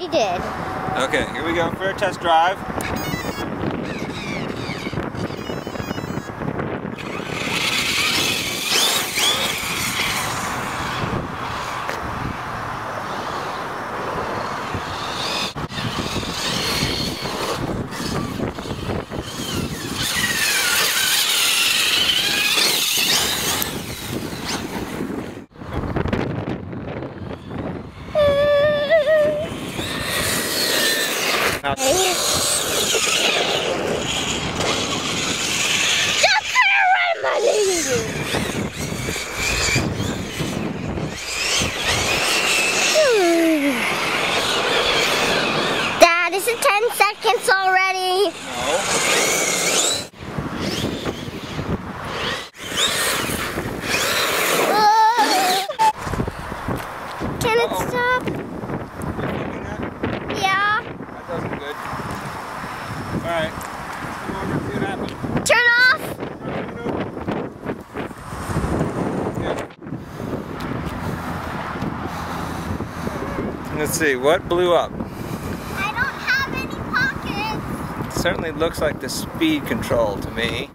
already did. Okay, here we go for a test drive. Dad, is it 10 seconds already? No. Can it stop? Yeah. That doesn't good. Alright. See what happens. Turn off. Let's see, what blew up? I don't have any pockets. Certainly looks like the speed control to me.